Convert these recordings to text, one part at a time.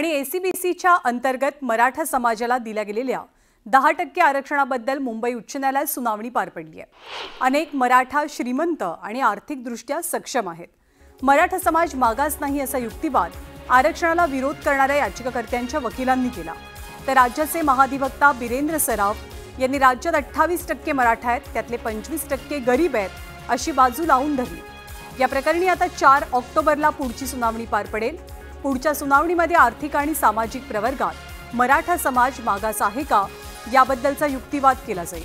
आणि एसीबीसीच्या अंतर्गत मराठा समाजाला दिल्या गेलेल्या 10% आरक्षणाबद्दल मुंबई उच्च न्यायालयात सुनावणी पार पडली आहे। अनेक मराठा श्रीमंत आणि आर्थिकदृष्ट्या सक्षम आहेत। मराठा समाज मागास नाही असा युक्तिवाद आरक्षणाला विरोध करणाऱ्या याचिकाकर्त्यांच्या वकिलांनी केला। तर राज्याचे महाधिवक्ता बिरेंद्र सराफ यांनी राज्यात 28% मराठा आहेत, त्यातले 25% गरीब आहेत अशी बाजू लावून धरली। या प्रकरणी आता 4 ऑक्टोबरला पुढची सुनावणी पार पडेल। पुढच्या सुनावणीमध्ये आर्थिक आणि सामाजिक प्रवर्गात मराठा समाज मागास आहे का याबद्दलचा युक्तिवाद केला जाईल।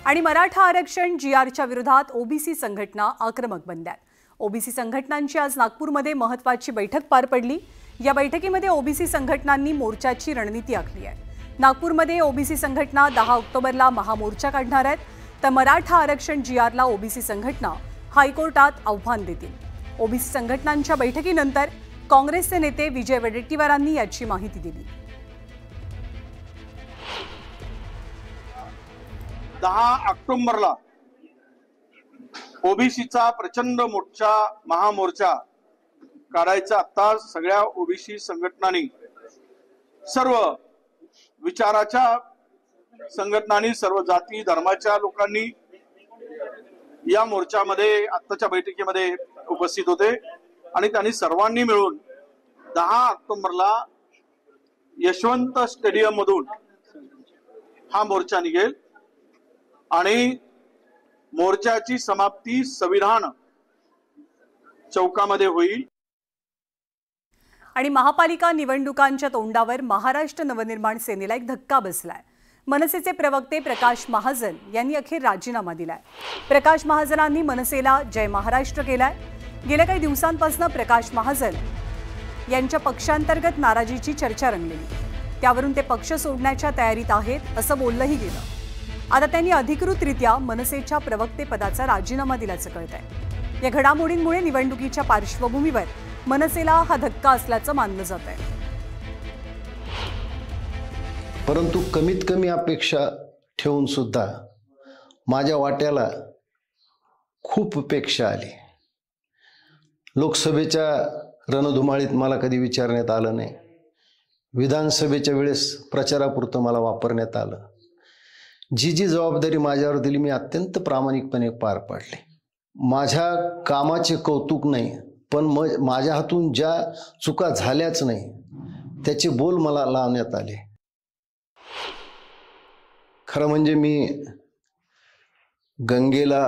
आणि मराठा आरक्षण जीआरच्या विरोधात ओबीसी संघटना आक्रमक बनल्यात। ओबीसी संघटनांची आज नागपूरमध्ये महत्त्वाची बैठक पार पडली। या बैठकीमध्ये ओबीसी संघटनांनी मोर्चाची रणनीती आखली आहे। नागपूरमध्ये ओबीसी संघटना 10 ऑक्टोबरला महामोर्चा काढणार आहेत, तर मराठा आरक्षण जीआरला ओबीसी संघटना हायकोर्टात आव्हान देतील। ओबीसी संघटनांच्या बैठकीनंतर काँग्रेसचे नेते विजय वडेट्टीवारांनी याची माहिती दिली। 10 ऑक्टोबरला ओबीसीचा प्रचंड मोर्चा महामोर्चा काढायचा। आता सगळ्या ओबीसी संघटनांनी, सर्व विचाराच्या संघटनांनी, सर्व जाती धर्माच्या लोकांनी या मोर्चामध्ये आत्ताच्या बैठकीमध्ये उपस्थित होते आणि त्यांनी सर्वांनी मिळून 10 ऑक्टोबरला यशवंत स्टेडियम मधून हा मोर्चा निघेल आणि मोर्चाची समाप्ती संविधान चौकामध्ये होईल। आणि महापालिका निवडणुकांच्या तोंडावर महाराष्ट्र नवनिर्माण सेनेला एक धक्का बसलाय। मनसेचे प्रवक्ते प्रकाश महाजन यांनी अखेर राजीनामा दिलाय। प्रकाश महाजनांनी मनसेला जय महाराष्ट्र केलाय। गेल्या काही दिवसांपासून प्रकाश महाजन यांच्या पक्षांतर्गत नाराजीची चर्चा रंगलेली, त्यावरून ते पक्ष सोडण्याच्या तयारीत आहेत असं बोललंही गेलं। आता त्यांनी अधिकृतरित्या मनसेच्या प्रवक्ते पदाचा राजीनामा दिल्याचं कळतंय। या घडामोडींमुळे निवडणुकीच्या पार्श्वभूमीवर मनसेला हा धक्का असल्याचं मानलं जात आहे। परंतु कमीत कमी अपेक्षा ठेवून सुद्धा माझ्या वाट्याला खूप अपेक्षा आली। लोकसभेच्या रणधुमाळीत मला कधी विचारण्यात आलं नाही। विधानसभेच्या वेळेस प्रचारापुरतं मला वापरण्यात आलं। जी जबाबदारी माझ्यावर दिली मी अत्यंत प्रामाणिकपणे पार पाडली। माझ्या कामाचे कौतुक नाही, पण माझ्या हातून ज्या चुका झाल्याच नाही त्याचे बोल मला लावण्यात आले। खरं म्हणजे मी गंगेला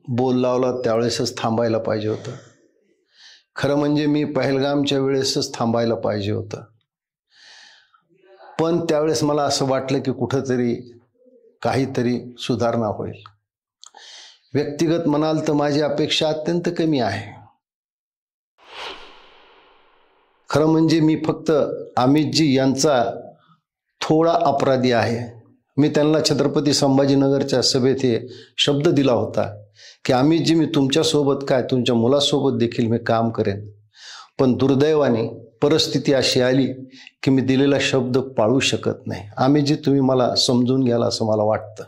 बोल लावला त्यावेळेसच थांबायला पाहिजे होतं। खरं म्हणजे मी पहलगामच्या वेळेसच थांबायला पाहिजे होतं, पण त्यावेळेस मला असं वाटलं की कुठंतरी काहीतरी सुधारणा होईल। व्यक्तिगत म्हणाल तर माझी अपेक्षा अत्यंत कमी आहे। खरं म्हणजे मी फक्त अमितजी यांचा थोडा अपराधी आहे। मी त्यांना छत्रपती संभाजीनगरच्या सभेत हे शब्द दिला होता की अमितजी मी तुमच्यासोबत काय तुमच्या मुलासोबत देखील मी काम करेन, पण दुर्दैवाने परिस्थिती अशी आली की मी दिलेला शब्द पाळू शकत नाही। अमितजी तुम्ही मला समजून घ्याल असं मला वाटतं।